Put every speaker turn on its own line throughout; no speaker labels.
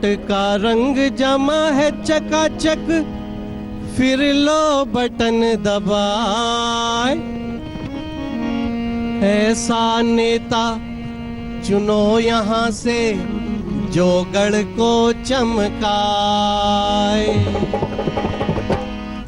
Vote का रंग जमा है चकाचक, फिर लो बटन दबाए। ऐसा नेता चुनो यहाँ से जो गढ़ को चमकाए।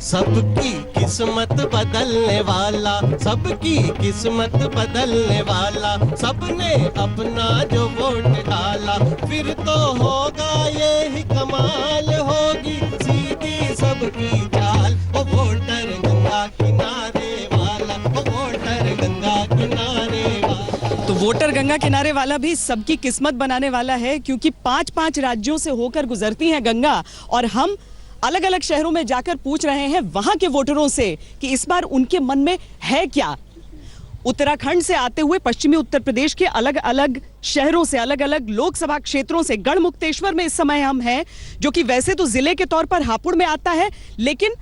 सबकी किस्मत बदलने वाला, सबकी किस्मत बदलने वाला, सबने अपना जो वोट डाला, फिर तो होगा ये ही कमाल, होगी सीधी सबकी चाल। ओ वोटर गंगा किनारे वाला, ओ वोटर गंगा किनारे वाला।
तो वोटर गंगा किनारे वाला भी सबकी किस्मत बनाने वाला है, क्योंकि 5-5 राज्यों से होकर गुजरती है गंगा। और हम अलग अलग शहरों में जाकर पूछ रहे हैं वहां के वोटरों से कि इस बार उनके मन में है क्या। उत्तराखंड से आते हुए पश्चिमी उत्तर प्रदेश के अलग अलग शहरों से, अलग अलग लोकसभा क्षेत्रों से, गढ़मुक्तेश्वर में इस समय हम हैं, जो कि वैसे तो जिले के तौर पर हापुड़ में आता है, लेकिन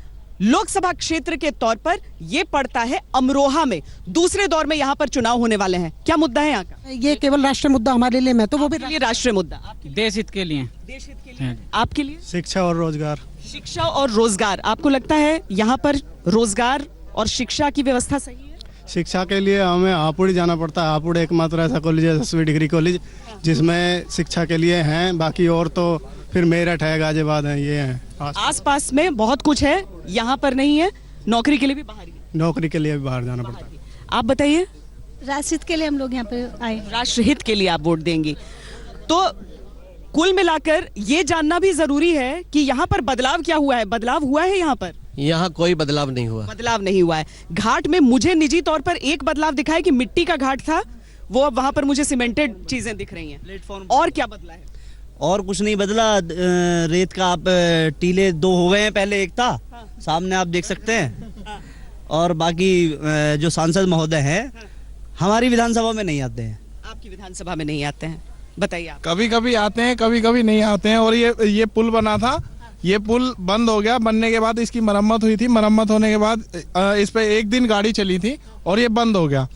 लोकसभा क्षेत्र के तौर पर यह पड़ता है अमरोहा में। दूसरे दौर में यहां पर चुनाव होने वाले हैं। क्या मुद्दा है यहाँ का?
ये केवल राष्ट्रीय मुद्दा हमारे लिए, मैं तो वो भी
ये राष्ट्रीय मुद्दा,
देश हित के लिए,
देश हित के लिए, आपके लिए
शिक्षा और रोजगार।
शिक्षा और रोजगार, आपको लगता है यहाँ पर रोजगार और शिक्षा की व्यवस्था सही है?
शिक्षा के लिए हमें हापुड़ ही जाना पड़ता है। हापुड़ एकमात्र ऐसा कॉलेज है, 10वीं डिग्री कॉलेज, जिसमें शिक्षा के लिए हैं। बाकी और तो फिर मेरठ है, गाजियाबाद है, ये हैं
आसपास में बहुत कुछ है, यहाँ पर नहीं है। नौकरी के लिए भी बाहर ही है।
नौकरी के लिए भी बाहर जाना पड़ता है।
आप बताइए।
राष्ट्रहित के लिए हम लोग यहाँ पे आए।
राष्ट्रहित के लिए आप वोट देंगी। तो कुल मिलाकर ये जानना भी जरूरी है कि यहाँ पर बदलाव क्या हुआ है। बदलाव हुआ है यहाँ पर?
यहाँ कोई बदलाव नहीं हुआ।
बदलाव नहीं हुआ है। घाट में मुझे निजी तौर पर एक बदलाव दिखा है कि मिट्टी का घाट था, वो अब वहां पर मुझे सीमेंटेड चीजें दिख रही हैं। प्लेटफॉर्म। और क्या बदला है?
और कुछ नहीं बदला। रेत का आप टीले 2 हो गए हैं, पहले एक था, सामने आप देख सकते हैं। और बाकी जो सांसद महोदय हैं हमारी विधानसभा में नहीं आते हैं।
आपकी विधानसभा में नहीं आते हैं, बताइए आप।
कभी कभी आते हैं, कभी कभी नहीं आते हैं। और ये पुल बना था, ये पुल बंद हो गया। बनने के बाद इसकी मरम्मत हुई थी, मरम्मत होने के बाद इस पे एक दिन गाड़ी चली थी और ये बंद हो गया।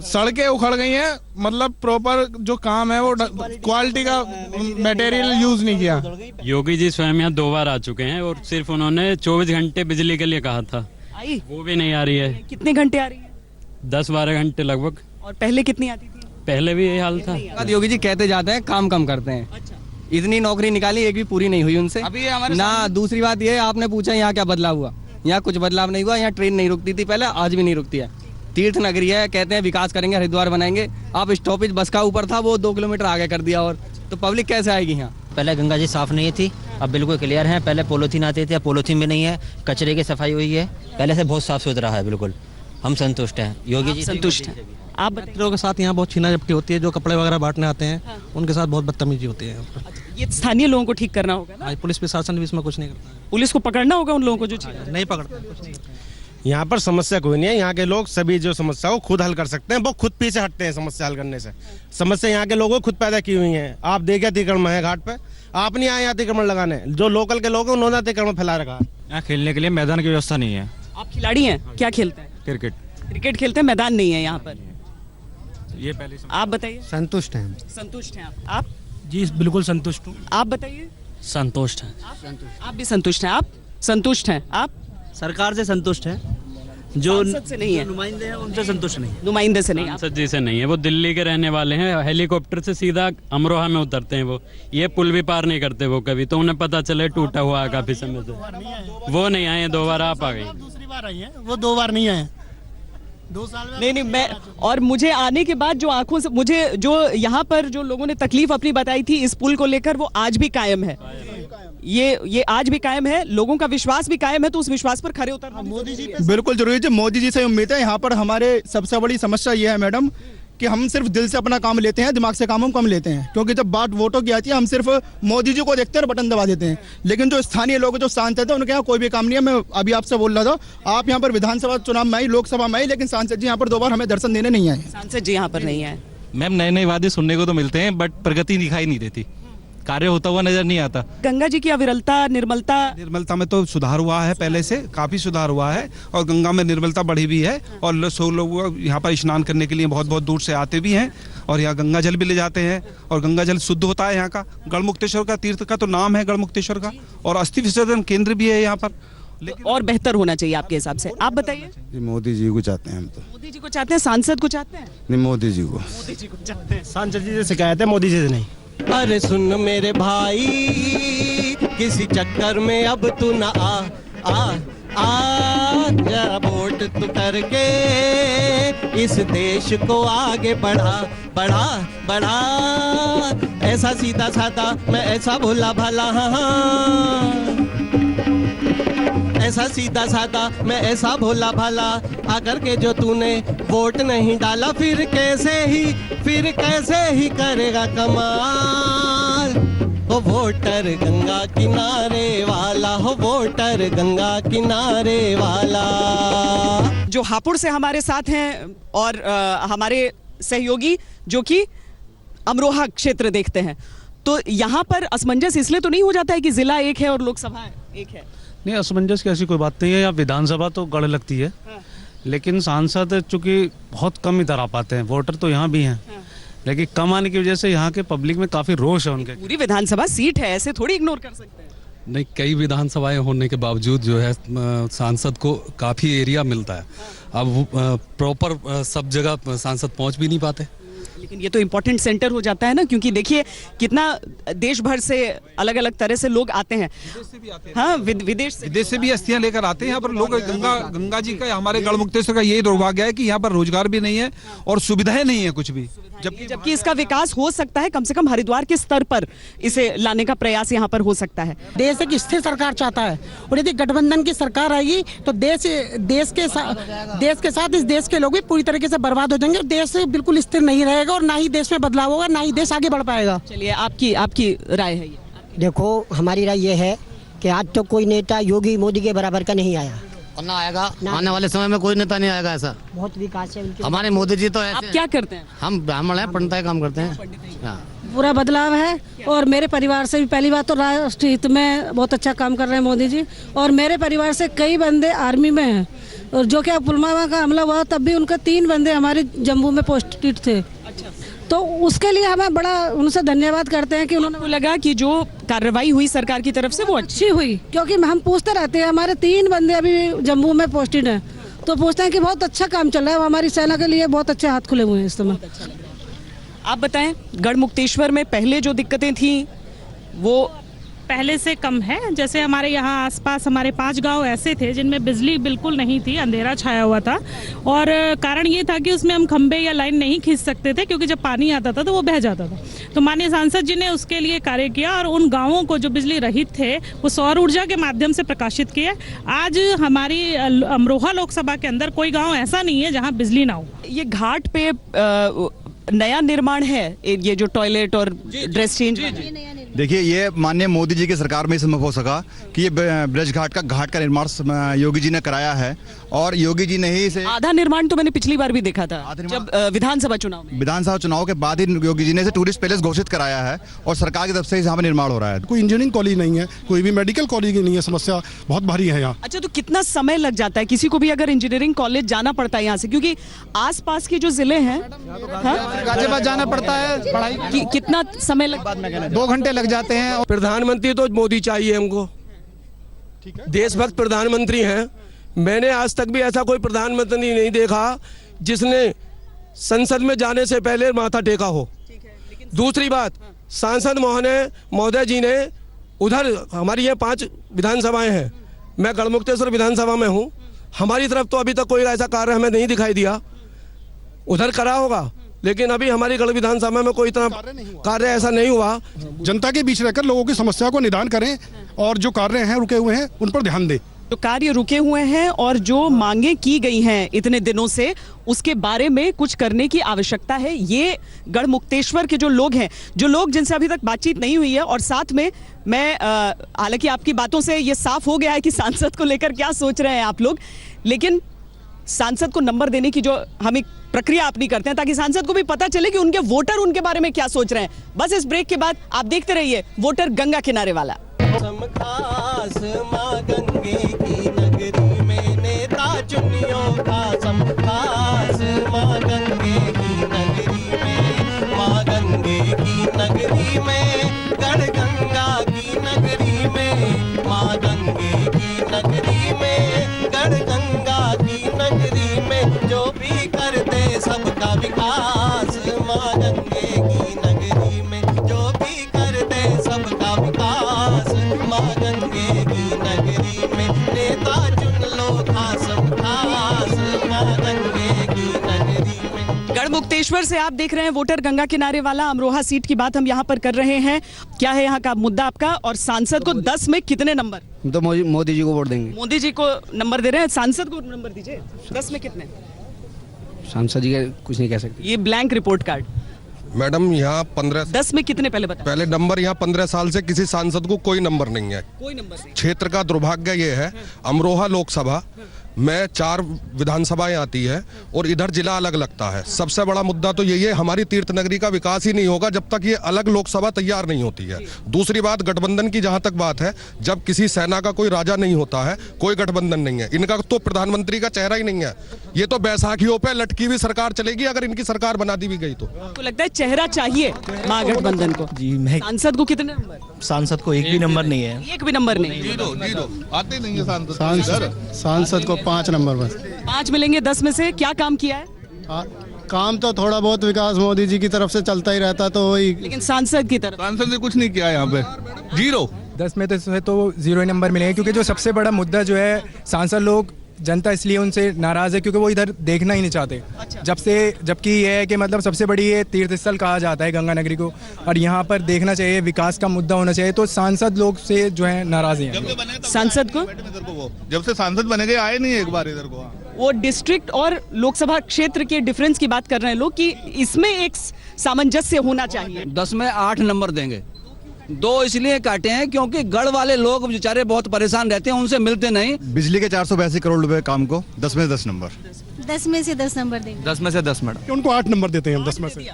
सड़कें उखड़ गई हैं, मतलब प्रॉपर जो काम है वो क्वालिटी का मटेरियल यूज नहीं किया।
योगी जी स्वयं यहाँ 2 बार आ चुके हैं और सिर्फ उन्होंने 24 घंटे बिजली के लिए कहा था,
आई
वो भी नहीं आ रही है।
कितने घंटे आ रही है?
10-12 घंटे लगभग।
और पहले कितनी आती थी?
पहले भी यही हाल था।
योगी जी कहते जाते हैं, काम कम करते हैं।
अच्छा।
इतनी नौकरी निकाली, एक भी पूरी नहीं हुई उनसे।
अभी हमारे
ना दूसरी बात ये, आपने पूछा यहाँ क्या बदलाव हुआ। यहाँ कुछ बदलाव नहीं हुआ। यहाँ ट्रेन नहीं रुकती थी पहले, आज भी नहीं रुकती है। तीर्थ नगरी है, कहते हैं विकास करेंगे, हरिद्वार बनाएंगे। आप स्टॉपेज बस का ऊपर था, वो 2 किलोमीटर आगे कर दिया। और तो पब्लिक कैसे आएगी यहाँ?
पहले गंगा जी साफ नहीं थी, अब बिल्कुल क्लियर है। पहले पॉलीथीन आती थी, अब पॉलीथीन भी नहीं है। कचरे की सफाई हुई है, पहले से बहुत साफ सुथरा है। बिल्कुल हम संतुष्ट हैं। योगी जी
संतुष्ट हैं। आप
लोगों के साथ यहाँ बहुत छीना झपटी होती है। जो कपड़े वगैरह बांटने आते हैं, उनके साथ बहुत बदतमीजी होती है।
ये स्थानीय लोगों को ठीक करना होगा ना?
पुलिस प्रशासन भी इसमें कुछ नहीं करता है।
पुलिस को पकड़ना होगा उन लोगों को जो
नहीं पकड़ता, कुछ नहीं।
यहाँ पर समस्या कोई नहीं है। यहाँ के लोग सभी जो समस्या को खुद हल कर सकते हैं, वो खुद पीछे हटते हैं समस्या हल करने से। समस्या यहाँ के लोगों को खुद पैदा की हुई है। आप देखे अतिक्रमण है घाट पे, आप नहीं आए अतिक्रमण लगाने। जो लोकल के लोग हैं उन्होंने अतिक्रमण फैला रखा है।
यहाँ खेलने के लिए मैदान की व्यवस्था नहीं है।
आप खिलाड़ी हैं, क्या खेलते हैं?
क्रिकेट।
क्रिकेट खेलते हैं, मैदान नहीं है यहाँ पर।
ये पहले
आप बताइए।
संतुष्ट हैं।
संतुष्ट हैं आप?
जी बिल्कुल संतुष्ट हूँ।
आप बताइए।
संतुष्ट है।
आप भी संतुष्ट हैं? आप संतुष्ट हैं? आप
सरकार से संतुष्ट है, जो
सांसद से नहीं है,
नुमाइंदे हैं उनसे संतुष्ट नहीं।
नुमाइंदे से नहीं।
सांसद जी से नहीं है, वो दिल्ली के रहने वाले हैं। हेलीकॉप्टर से सीधा अमरोहा में उतरते हैं वो। ये पुल भी पार नहीं करते वो कभी, तो उन्हें पता चले टूटा हुआ है काफी समय से। वो नहीं आए, 2 बार आप आ गई।
दूसरी बार आई है, वो 2 बार नहीं आए। 2 साल में
नहीं, मैं और मुझे आने के बाद जो आंखों से मुझे जो यहाँ पर जो लोगों ने तकलीफ अपनी बताई थी इस पुल को लेकर, वो आज भी कायम है। ये आज भी कायम है। लोगों का विश्वास भी कायम है, तो उस विश्वास पर खरे उतरना मोदी जी
बिल्कुल जरूरी है। मोदी जी से उम्मीद है। यहाँ पर हमारे सबसे बड़ी समस्या ये है मैडम कि हम सिर्फ दिल से अपना काम लेते हैं, दिमाग से काम हम कम लेते हैं। क्योंकि जब बात वोटों की आती है, हम सिर्फ मोदी जी को देखते हैं और बटन दबा देते हैं। लेकिन जो स्थानीय लोग जो सांसद हैं, उनके यहाँ कोई भी काम नहीं है। मैं अभी आपसे बोल रहा था, आप यहाँ पर विधानसभा चुनाव में आई, लोकसभा में आई, लेकिन सांसद जी यहाँ पर 2 बार हमें दर्शन देने नहीं आए।
सांसद जी यहाँ पर नहीं है।
मैम नए नए वादे सुनने को तो मिलते हैं, बट प्रगति दिखाई नहीं देती।
कार्य होता हुआ नजर नहीं आता।
गंगा जी की अविरलता,
निर्मलता में तो सुधार हुआ है, पहले से काफी सुधार हुआ है और गंगा में निर्मलता बढ़ी भी है और लोग यहाँ पर स्नान करने के लिए बहुत बहुत दूर से आते भी हैं और यहाँ गंगा जल भी ले जाते हैं और गंगा जल शुद्ध होता है। यहाँ का गढ़मुक्तेश्वर का तीर्थ का तो नाम है गढ़मुक्तेश्वर का और अस्थि विसर्जन केंद्र भी है यहाँ पर।
लेकिन और बेहतर होना चाहिए आपके हिसाब से, आप बताइए।
मोदी जी को चाहते हैं हम तो।
मोदी जी को चाहते हैं, सांसद को चाहते हैं?
नहीं, मोदी जी को।
मोदी जी को चाहते हैं।
सांसद जी से शिकायत है, मोदी जी से नहीं।
अरे सुन मेरे भाई, किसी चक्कर में अब तू न आ जरा वोट तू करके इस देश को आगे बढ़ा। ऐसा सीधा साधा मैं ऐसा भोला भाला, ऐसा सीधा साधा मैं ऐसा भोला भाला, आकर के जो तूने वोट नहीं डाला फिर कैसे ही करेगा कमाल। हो वोटर गंगा किनारे वाला, हो वोटर गंगा किनारे वाला।
जो हापुड़ से हमारे साथ हैं और हमारे सहयोगी जो कि अमरोहा क्षेत्र देखते हैं, तो यहाँ पर असमंजस इसलिए तो नहीं हो जाता है कि जिला एक है और लोकसभा एक है?
नहीं, असमंजस की ऐसी कोई बात नहीं है। यहाँ विधानसभा तो गढ़ लगती है, लेकिन सांसद चूंकि बहुत कम इधर आ पाते हैं। वोटर तो यहाँ भी हैं, लेकिन कम आने की वजह से यहाँ के पब्लिक में काफी रोष है उनके।
पूरी विधानसभा सीट है, ऐसे थोड़ी इग्नोर कर सकते हैं।
नहीं, कई विधानसभाएं होने के बावजूद जो है सांसद को काफी एरिया मिलता है। अब प्रॉपर सब जगह सांसद पहुंच भी नहीं पाते।
लेकिन ये तो इम्पोर्टेंट सेंटर हो जाता है ना, क्योंकि देखिए कितना देश भर से अलग अलग तरह से लोग आते हैं। हाँ, विदेश
से भी अस्थियां लेकर आते हैं यहाँ पर लोग। गंगा जी का, हमारे गढ़मुक्तेश्वर का यही दुर्भाग्य है कि यहाँ पर रोजगार भी नहीं है और सुविधाएं नहीं है कुछ भी,
जबकि इसका विकास हो सकता है। कम से कम हरिद्वार के स्तर पर इसे लाने का प्रयास यहाँ पर हो सकता है।
देश एक स्थिर सरकार चाहता है और यदि गठबंधन की सरकार आएगी तो देश के साथ इस देश के लोग भी पूरी तरीके से बर्बाद हो जाएंगे। देश बिल्कुल स्थिर नहीं रहेगा और ना ही देश में बदलाव होगा, ना ही देश आगे बढ़ पाएगा।
चलिए, आपकी राय है ये?
देखो, हमारी राय ये है कि आज तो कोई नेता योगी मोदी के बराबर का नहीं आया
और ना आएगा। आने वाले समय में कोई नेता नहीं आएगा ऐसा।
बहुत विकास है उनके।
हमारे मोदी जी तो ऐसे।
आप क्या करते हैं?
हम ब्राह्मण हैं, पंडिताई काम करते हैं।
पूरा बदलाव है और मेरे परिवार से भी पहली बात तो राष्ट्र हित में बहुत अच्छा काम कर रहे हैं मोदी जी। और मेरे परिवार से कई बंदे आर्मी में हैं और जो कि पुलवामा का हमला हुआ तब भी उनके 3 बंदे हमारे जम्मू में पोस्टेड थे। तो उसके लिए हमें बड़ा उनसे धन्यवाद करते हैं कि उन्होंने
लगा कि जो कार्रवाई हुई सरकार की तरफ से वो
अच्छी हुई, क्योंकि हम पूछते रहते हैं। हमारे 3 बंदे अभी जम्मू में पोस्टेड हैं, तो पूछते हैं कि बहुत अच्छा काम चल रहा है। हमारी सेना के लिए बहुत अच्छे हाथ खुले हुए हैं इस समय।
आप बताएं, गढ़मुक्तेश्वर में पहले जो दिक्कतें थी वो
पहले से कम है। जैसे हमारे यहाँ आसपास हमारे 5 गांव ऐसे थे जिनमें बिजली बिल्कुल नहीं थी, अंधेरा छाया हुआ था और कारण ये था कि उसमें हम खंबे या लाइन नहीं खींच सकते थे क्योंकि जब पानी आता था तो वो बह जाता था। तो माननीय सांसद जी ने उसके लिए कार्य किया और उन गाँवों को जो बिजली रहित थे वो सौर ऊर्जा के माध्यम से प्रकाशित किए। आज हमारी अमरोहा लोकसभा के अंदर कोई गाँव ऐसा नहीं है जहाँ बिजली ना हो।
ये घाट पे नया निर्माण है, ये जो टॉयलेट और ड्रेस चेंज।
देखिए, ये माननीय मोदी जी की सरकार में संभव हो सका कि ये ब्रज घाट का निर्माण योगी जी ने कराया है और योगी जी ने ही इसे।
आधा निर्माण तो मैंने पिछली बार भी देखा था जब विधानसभा चुनाव के बाद ही योगी जी ने इसे टूरिस्ट पैलेस घोषित कराया है और सरकार की तरफ से यहाँ पर निर्माण हो रहा है।
कोई इंजीनियरिंग कॉलेज नहीं है, कोई भी मेडिकल कॉलेज नहीं है, समस्या बहुत भारी है यहाँ।
अच्छा, तो कितना समय लग जाता है किसी को भी अगर इंजीनियरिंग कॉलेज जाना पड़ता है यहाँ से, क्योंकि आसपास के जो जिले हैं
गाजियाबाद जाना पड़ता है पढ़ाई।
कितना समय लग?
2 घंटे लग जाते हैं।
प्रधानमंत्री तो मोदी चाहिए हमको, देशभक्त प्रधानमंत्री हैं। मैंने आज तक भी ऐसा कोई प्रधानमंत्री नहीं देखा जिसने संसद में जाने से पहले माथा टेका हो। दूसरी बात, सांसद महोदय जी ने उधर हमारी ये 5 विधानसभाएं हैं, मैं गढ़मुक्तेश्वर विधानसभा में हूँ, हमारी तरफ तो अभी तक कोई ऐसा कार्य हमें नहीं दिखाई दिया। उधर करा होगा लेकिन अभी हमारी गढ़ विधानसभा में कोई इतना कार्य ऐसा नहीं हुआ।
जनता के बीच रहकर लोगों की समस्या को निदान करें और जो कार्य हैं रुके हुए हैं उन पर ध्यान दें।
जो कार्य रुके हुए हैं और जो मांगे की गई हैं इतने दिनों से, उसके बारे में कुछ करने की आवश्यकता है। ये गढ़मुक्तेश्वर के जो लोग जिनसे अभी तक बातचीत नहीं हुई है, और साथ में मैं हालांकि आपकी बातों से ये साफ हो गया है कि सांसद को लेकर क्या सोच रहे हैं आप लोग, लेकिन सांसद को नंबर देने की जो हम एक प्रक्रिया अपनी करते हैं, ताकि सांसद को भी पता चले कि उनके वोटर उनके बारे में क्या सोच रहे हैं। बस इस ब्रेक के बाद आप देखते रहिए वोटर गंगा किनारे वाला।
खास माँ गंगे की नगरी में नेता चुनियों का सम खास माँ गंगे की नगरी में, माँ गंगे की नगरी में, गढ़ गंगा की नगरी में, माँ गंगे की नगरी में, गढ़ गंगा की नगरी में, जो भी कर दे सबका विकास माँ गंगे की नगरी में, जो भी कर दे सबका विकास माँ गंगे की नगरी में, नेता चुन लो खासम खास माँ गंगे की नगरी में।
गढ़मुक्तेश्वर से आप देख रहे हैं वोटर गंगा किनारे वाला। अमरोहा सीट की बात हम यहाँ पर कर रहे हैं। क्या है यहाँ का मुद्दा आपका, और सांसद को 10 में कितने नंबर?
तो मोदी जी को वोट देंगे।
मोदी जी को नंबर दे रहे हैं, सांसद को नंबर दीजिए। 10 में कितने?
सांसद जी कुछ नहीं कह सकते।
ये ब्लैंक रिपोर्ट कार्ड।
मैडम यहाँ
10 में कितने पहले बता?
पहले नंबर यहाँ 15 साल से किसी सांसद को कोई नंबर नहीं है।
कोई नंबर नहीं।
क्षेत्र का दुर्भाग्य ये है, अमरोहा लोकसभा में 4 विधानसभाएं आती है और इधर जिला अलग लगता है। सबसे बड़ा मुद्दा तो यही है, हमारी तीर्थ नगरी का विकास ही नहीं होगा जब तक ये अलग लोकसभा तैयार नहीं होती है। दूसरी बात, गठबंधन की जहां तक बात है, जब किसी सेना का कोई राजा नहीं होता है, कोई गठबंधन नहीं है। इनका तो प्रधानमंत्री का चेहरा ही नहीं है। ये तो बैसाखियों पे लटकी हुई सरकार चलेगी अगर इनकी सरकार बना दी भी गई तो।
आपको लगता है चेहरा चाहिए महागठबंधन को?
जी, मैं
सांसद को कितने नंबर?
सांसद को एक भी नंबर नहीं है।
एक भी नंबर नहीं।
जीरो आते नहीं है सांसद।
सांसद को 5 नंबर बस।
5 मिलेंगे 10 में से। क्या काम किया है?
काम तो थोड़ा बहुत विकास मोदी जी की तरफ से चलता ही रहता, तो वही।
लेकिन सांसद की तरफ?
सांसद ने कुछ नहीं किया यहाँ पे, जीरो।
10 में तो 0 नंबर मिलेंगे, क्योंकि जो सबसे बड़ा मुद्दा जो है, सांसद लोग, जनता इसलिए उनसे नाराज है क्योंकि वो इधर देखना ही नहीं चाहते। जबकि ये है कि मतलब सबसे बड़ी ये तीर्थ स्थल कहा जाता है गंगा नगरी को, और यहाँ पर देखना चाहिए, विकास का मुद्दा होना चाहिए। तो सांसद लोग से जो है नाराज हैं।
सांसद को
जब से सांसद बने गए आए नहीं एक बार इधर को।
वो डिस्ट्रिक्ट और लोकसभा क्षेत्र के डिफरेंस की बात कर रहे हैं लोग, कि इसमें एक सामंजस्य होना चाहिए।
10 में 8 नंबर देंगे। 2 इसलिए काटे हैं क्योंकि गढ़ वाले लोग बेचारे बहुत परेशान रहते हैं, उनसे मिलते नहीं।
बिजली के 482 करोड़ रुपए काम को 10 में 10 नंबर।
10 में से 10 नंबर देंगे।
10 में से 10 मैडम।
उनको 8 नंबर देते हैं हम 10 में से।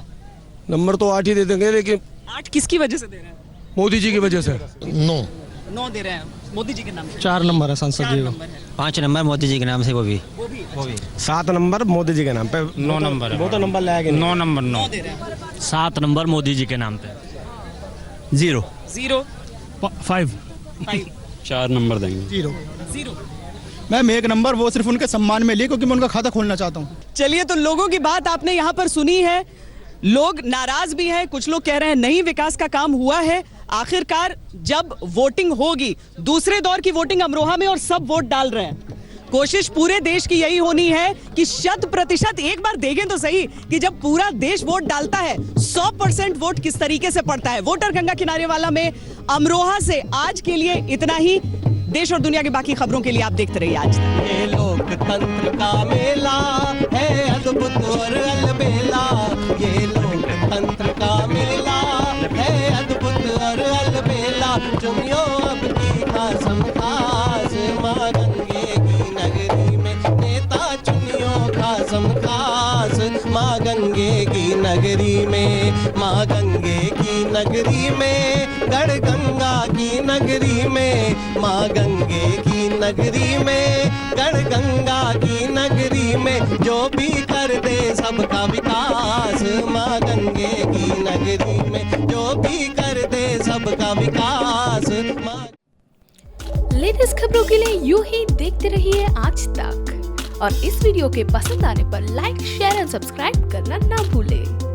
नंबर तो 8 ही दे देंगे, लेकिन
8 किसकी वजह से दे रहे हैं?
मोदी जी की वजह से।
9 दे रहे हैं मोदी जी के नाम से।
4 नंबर है सांसद जी को।
5 नंबर मोदी जी के नाम से। वो भी
7 नंबर मोदी जी के नाम पे।
9 नंबर है।
वो तो नंबर लाएंगे।
9 नंबर 9। 7 नंबर मोदी जी के नाम पे। 0
5
4 नंबर देंगे।
0।
मैम 1 नंबर वो सिर्फ उनके सम्मान में लिए, क्योंकि मैं उनका खाता खोलना चाहता हूँ।
चलिए, तो लोगों की बात आपने यहाँ पर सुनी है। लोग नाराज भी हैं, कुछ लोग कह रहे हैं नहीं विकास का काम हुआ है। आखिरकार जब वोटिंग होगी, दूसरे दौर की वोटिंग अमरोहा में, और सब वोट डाल रहे हैं, कोशिश पूरे देश की यही होनी है कि 100% एक बार देखें तो सही कि जब पूरा देश वोट डालता है 100% वोट किस तरीके से पड़ता है। वोटर गंगा किनारे वाला में अमरोहा से आज के लिए इतना ही। देश और दुनिया की बाकी खबरों के लिए आप देखते रहिए आज तक।
ये लोकतंत्र का मेला है अद्भुत और अलबेला, ये लोकतंत्र का मेला है अद्भुत और अलबेला। चुनियो अब की खासम खास माँ गंगे की नगरी में, नेता चुनियो खासम खास माँ गंगे की नगरी में, माँ गंगे की नगरी में, गढ़ गंगा की नगरी में, माँ गंगे की नगरी में, गढ़ गंगा की नगरी में, जो भी कर दे सबका विकास माँ गंगे की नगरी में, जो भी कर दे सबका विकास।
लेटेस्ट खबरों के लिए यूं ही देखते रहिए आज तक, और इस वीडियो के पसंद आने पर लाइक, शेयर एंड सब्सक्राइब करना ना भूलें।